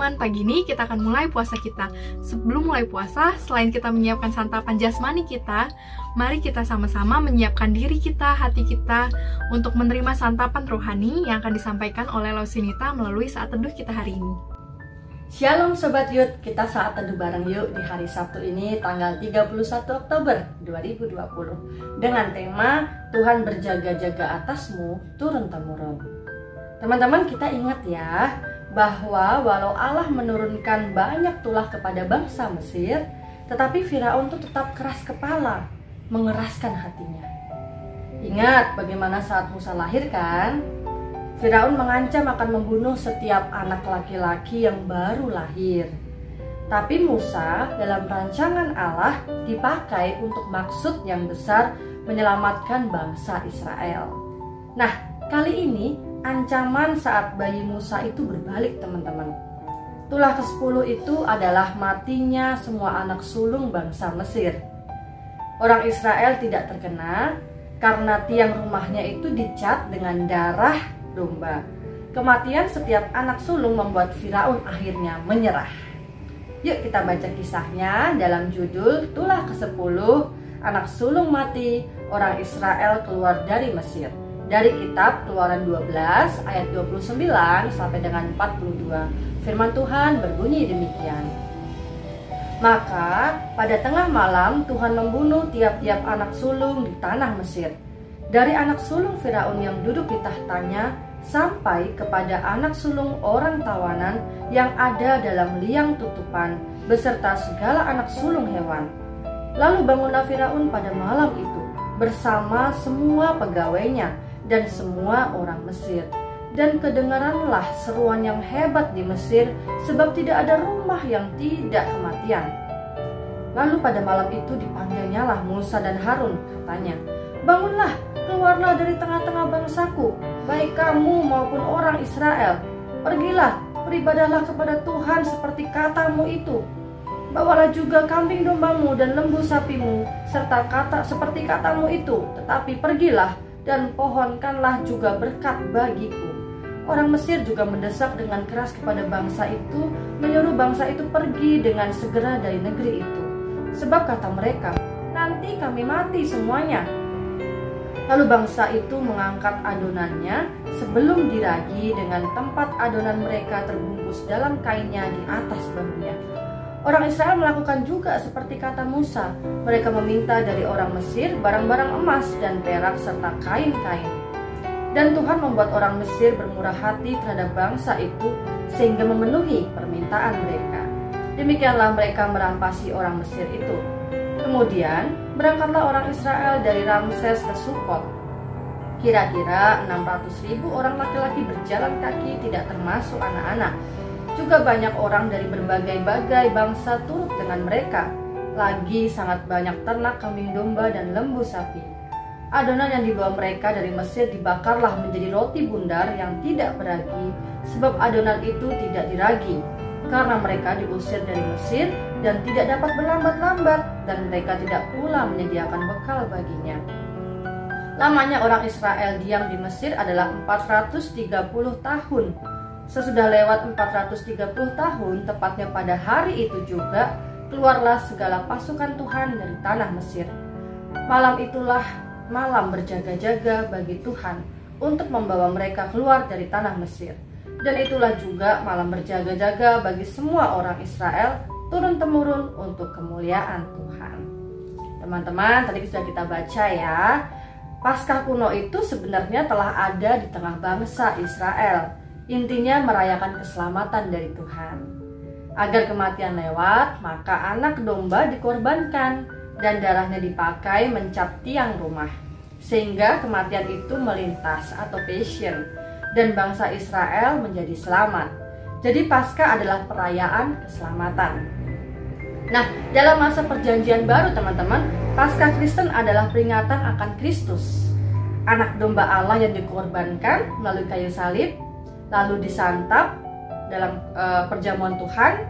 teman-teman, pagi ini kita akan mulai puasa kita. Sebelum mulai puasa, selain kita menyiapkan santapan jasmani kita, mari kita sama-sama menyiapkan diri kita, hati kita untuk menerima santapan rohani yang akan disampaikan oleh Lausinita melalui saat teduh kita hari ini. Shalom Sobat Yud, kita saat teduh bareng yuk di hari Sabtu ini tanggal 31 Oktober 2020 dengan tema Tuhan berjaga-jaga atasmu turun-temurun. Teman-teman, kita ingat ya bahwa walau Allah menurunkan banyak tulah kepada bangsa Mesir, tetapi Firaun itu tetap keras kepala, mengeraskan hatinya. Ingat bagaimana saat Musa lahir kan? Firaun mengancam akan membunuh setiap anak laki-laki yang baru lahir. Tapi Musa dalam rancangan Allah dipakai untuk maksud yang besar menyelamatkan bangsa Israel. Nah, kali ini ancaman saat bayi Musa itu berbalik teman-teman. Tulah ke-10 itu adalah matinya semua anak sulung bangsa Mesir. Orang Israel tidak terkena karena tiang rumahnya itu dicat dengan darah domba. Kematian setiap anak sulung membuat Firaun akhirnya menyerah. Yuk kita baca kisahnya dalam judul Tulah ke-10, anak sulung mati, orang Israel keluar dari Mesir. Dari kitab Keluaran 12 ayat 29 sampai dengan 42. Firman Tuhan berbunyi demikian. Maka pada tengah malam Tuhan membunuh tiap-tiap anak sulung di tanah Mesir. Dari anak sulung Firaun yang duduk di tahtanya sampai kepada anak sulung orang tawanan yang ada dalam liang tutupan beserta segala anak sulung hewan. Lalu bangunlah Firaun pada malam itu bersama semua pegawainya dan semua orang Mesir. Dan kedengaranlah seruan yang hebat di Mesir sebab tidak ada rumah yang tidak kematian. Lalu pada malam itu dipanggilnyalah Musa dan Harun, katanya, bangunlah, keluarlah dari tengah-tengah bangsaku, baik kamu maupun orang Israel. Pergilah, beribadahlah kepada Tuhan seperti katamu itu. Bawalah juga kambing dombamu dan lembu sapimu, serta seperti katamu itu. Tetapi pergilah dan pohonkanlah juga berkat bagiku. Orang Mesir juga mendesak dengan keras kepada bangsa itu, menyuruh bangsa itu pergi dengan segera dari negeri itu. Sebab kata mereka, nanti kami mati semuanya. Lalu bangsa itu mengangkat adonannya sebelum diragi dengan tempat adonan mereka terbungkus dalam kainnya di atas bahunya. Orang Israel melakukan juga seperti kata Musa. Mereka meminta dari orang Mesir barang-barang emas dan perak serta kain-kain. Dan Tuhan membuat orang Mesir bermurah hati terhadap bangsa itu sehingga memenuhi permintaan mereka. Demikianlah mereka merampasi orang Mesir itu. Kemudian berangkatlah orang Israel dari Ramses ke Sukot. Kira-kira 600.000 orang laki-laki berjalan kaki, tidak termasuk anak-anak. Juga banyak orang dari berbagai-bagai bangsa turut dengan mereka. Lagi sangat banyak ternak kambing domba dan lembu sapi. Adonan yang dibawa mereka dari Mesir dibakarlah menjadi roti bundar yang tidak beragi, sebab adonan itu tidak diragi, karena mereka diusir dari Mesir dan tidak dapat berlambat-lambat, dan mereka tidak pula menyediakan bekal baginya. Lamanya orang Israel diam di Mesir adalah 430 tahun. Sesudah lewat 430 tahun, tepatnya pada hari itu juga, keluarlah segala pasukan Tuhan dari tanah Mesir. Malam itulah malam berjaga-jaga bagi Tuhan untuk membawa mereka keluar dari tanah Mesir. Dan itulah juga malam berjaga-jaga bagi semua orang Israel turun-temurun untuk kemuliaan Tuhan. Teman-teman, tadi sudah kita baca ya, Paskah kuno itu sebenarnya telah ada di tengah bangsa Israel. Intinya merayakan keselamatan dari Tuhan. Agar kematian lewat, maka anak domba dikorbankan dan darahnya dipakai mencap tiang rumah, sehingga kematian itu melintas atau passion, dan bangsa Israel menjadi selamat. Jadi Paskah adalah perayaan keselamatan. Nah, dalam masa perjanjian baru teman-teman, Paskah Kristen adalah peringatan akan Kristus, anak domba Allah yang dikorbankan melalui kayu salib, lalu disantap dalam perjamuan Tuhan.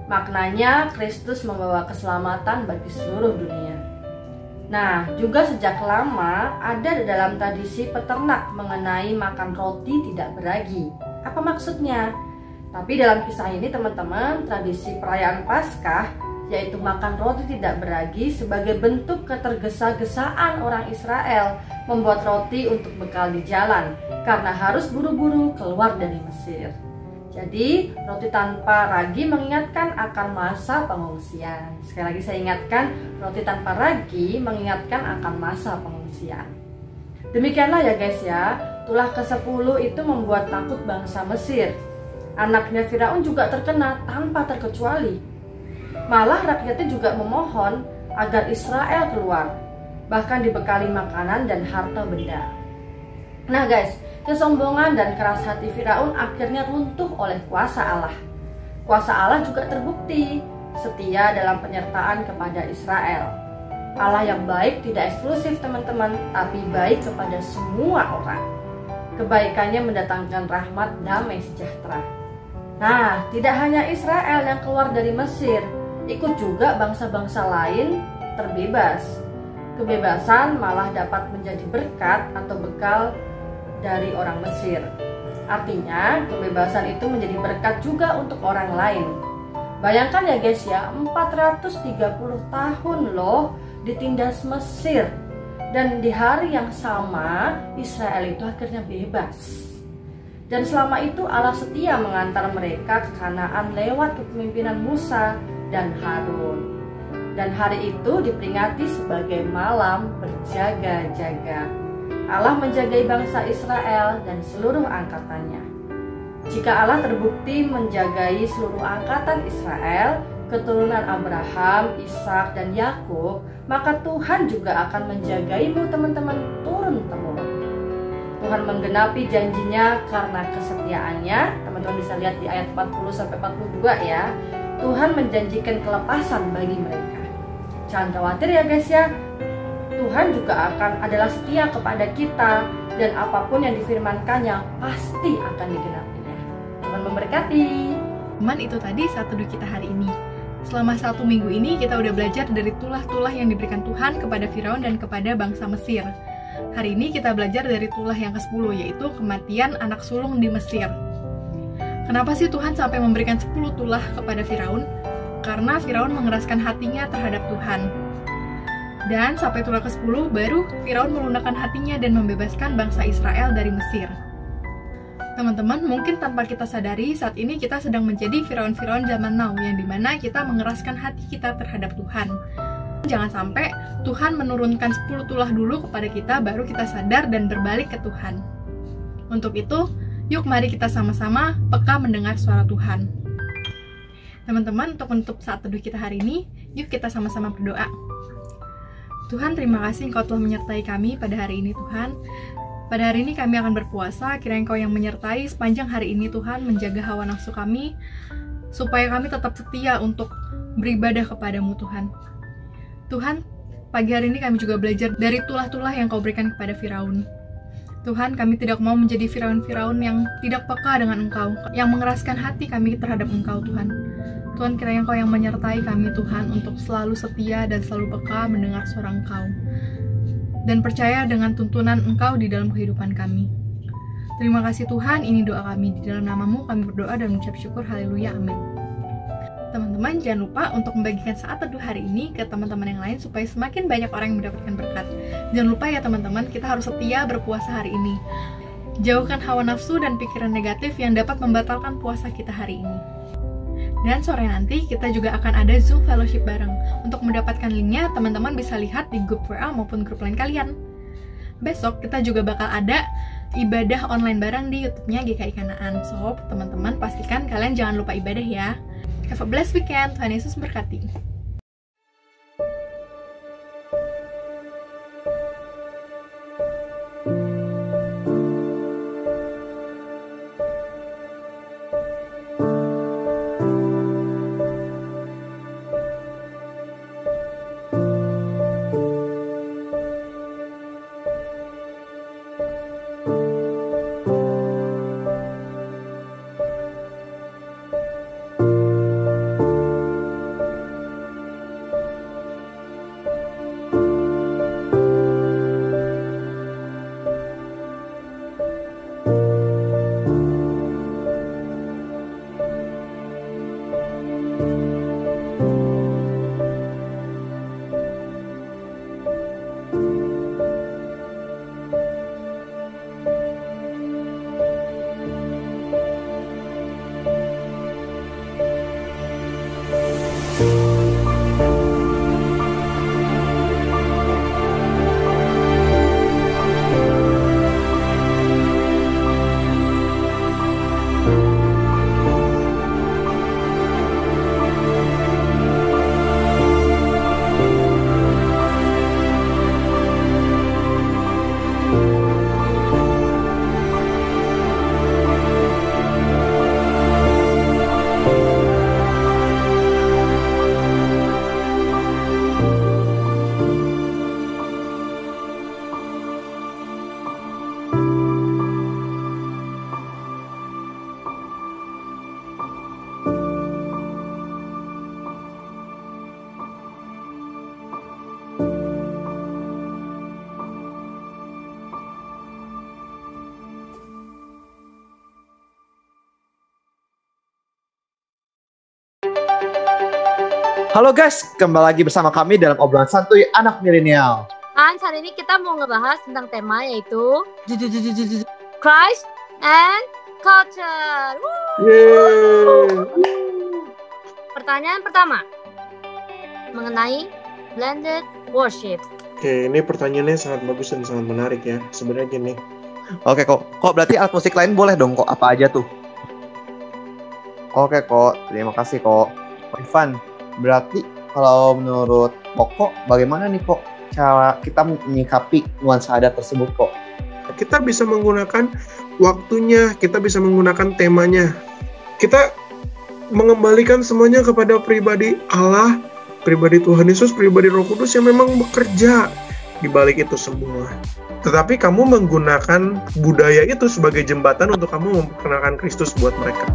Maknanya Kristus membawa keselamatan bagi seluruh dunia. Nah, juga sejak lama ada dalam tradisi peternak mengenai makan roti tidak beragi. Apa maksudnya? Tapi dalam kisah ini teman-teman, tradisi perayaan Paskah yaitu makan roti tidak beragi sebagai bentuk ketergesa-gesaan orang Israel membuat roti untuk bekal di jalan karena harus buru-buru keluar dari Mesir. Jadi roti tanpa ragi mengingatkan akan masa pengungsian. Sekali lagi saya ingatkan, roti tanpa ragi mengingatkan akan masa pengungsian. Demikianlah ya guys ya, tulah ke-10 itu membuat takut bangsa Mesir. Anaknya Firaun juga terkena tanpa terkecuali. Malah rakyatnya juga memohon agar Israel keluar, bahkan dibekali makanan dan harta benda. Nah guys, kesombongan dan keras hati Firaun akhirnya runtuh oleh kuasa Allah. Kuasa Allah juga terbukti setia dalam penyertaan kepada Israel. Allah yang baik tidak eksklusif teman-teman, tapi baik kepada semua orang. Kebaikannya mendatangkan rahmat, damai sejahtera. Nah, tidak hanya Israel yang keluar dari Mesir, ikut juga bangsa-bangsa lain terbebas. Kebebasan malah dapat menjadi berkat atau bekal dari orang Mesir. Artinya, kebebasan itu menjadi berkat juga untuk orang lain. Bayangkan ya guys ya, 430 tahun loh ditindas Mesir. Dan di hari yang sama, Israel itu akhirnya bebas. Dan selama itu Allah setia mengantar mereka ke Kanaan lewat kepemimpinan Musa dan Harun. Dan hari itu diperingati sebagai malam berjaga-jaga. Allah menjagai bangsa Israel dan seluruh angkatannya. Jika Allah terbukti menjagai seluruh angkatan Israel, keturunan Abraham, Ishak, dan Yakub, maka Tuhan juga akan menjagaimu teman-teman turun-temurun. Tuhan menggenapi janjinya karena kesetiaannya. Teman-teman bisa lihat di ayat 40-42 ya. Tuhan menjanjikan kelepasan bagi mereka. Jangan khawatir ya guys ya. Tuhan juga adalah setia kepada kita, dan apapun yang difirmankannya pasti akan digenapinya. Tuhan memberkati. Teman, itu tadi satu teduh kita hari ini. Selama 1 minggu ini kita udah belajar dari tulah-tulah yang diberikan Tuhan kepada Firaun dan kepada bangsa Mesir. Hari ini kita belajar dari tulah yang ke-10, yaitu kematian anak sulung di Mesir. Kenapa sih Tuhan sampai memberikan 10 tulah kepada Firaun? Karena Firaun mengeraskan hatinya terhadap Tuhan. Dan sampai tulah ke-10 baru Firaun melunakkan hatinya dan membebaskan bangsa Israel dari Mesir. Teman-teman, mungkin tanpa kita sadari saat ini kita sedang menjadi Firaun-Firaun zaman now, yang dimana kita mengeraskan hati kita terhadap Tuhan. Jangan sampai Tuhan menurunkan 10 tulah dulu kepada kita, baru kita sadar dan berbalik ke Tuhan. Untuk itu, yuk mari kita sama-sama peka mendengar suara Tuhan. Teman-teman, untuk menutup saat teduh kita hari ini, yuk kita sama-sama berdoa. Tuhan, terima kasih Engkau telah menyertai kami pada hari ini Tuhan. Pada hari ini kami akan berpuasa, kiranya Engkau yang menyertai sepanjang hari ini Tuhan, menjaga hawa nafsu kami, supaya kami tetap setia untuk beribadah kepadamu Tuhan. Tuhan, pagi hari ini kami juga belajar dari tulah-tulah yang Kau berikan kepada Firaun. Tuhan, kami tidak mau menjadi Firaun-Firaun yang tidak peka dengan Engkau, yang mengeraskan hati kami terhadap Engkau Tuhan. Tuhan, kiranya Engkau yang menyertai kami Tuhan untuk selalu setia dan selalu peka mendengar suara Engkau, dan percaya dengan tuntunan Engkau di dalam kehidupan kami. Terima kasih Tuhan, ini doa kami. Di dalam nama-Mu kami berdoa dan mengucap syukur. Haleluya, amin. Teman-teman, jangan lupa untuk membagikan saat teduh hari ini ke teman-teman yang lain supaya semakin banyak orang yang mendapatkan berkat. Jangan lupa ya teman-teman, kita harus setia berpuasa hari ini. Jauhkan hawa nafsu dan pikiran negatif yang dapat membatalkan puasa kita hari ini. Dan sore nanti kita juga akan ada Zoom Fellowship bareng. Untuk mendapatkan linknya, teman-teman bisa lihat di grup WA maupun grup lain kalian. Besok kita juga bakal ada ibadah online bareng di YouTube-nya GKI Kanaan. So, teman-teman pastikan kalian jangan lupa ibadah ya. Have a blessed weekend. Tuhan Yesus berkati. Halo guys, kembali lagi bersama kami dalam obrolan santuy anak milenial. Hans, hari ini kita mau ngebahas tentang tema yaitu Christ and Culture. Pertanyaan pertama mengenai blended worship. Oke, ini pertanyaannya sangat bagus dan sangat menarik ya. Sebenarnya gini. Oke kok berarti alat musik lain boleh dong kok, apa aja tuh? Oke kok, terima kasih kok. Ivan, berarti kalau menurut Kok, bagaimana nih kok cara kita menyikapi nuansa adat tersebut kok? Kita bisa menggunakan waktunya, kita bisa menggunakan temanya. Kita mengembalikan semuanya kepada pribadi Allah, pribadi Tuhan Yesus, pribadi Roh Kudus yang memang bekerja di balik itu semua. Tetapi kamu menggunakan budaya itu sebagai jembatan untuk kamu memperkenalkan Kristus buat mereka.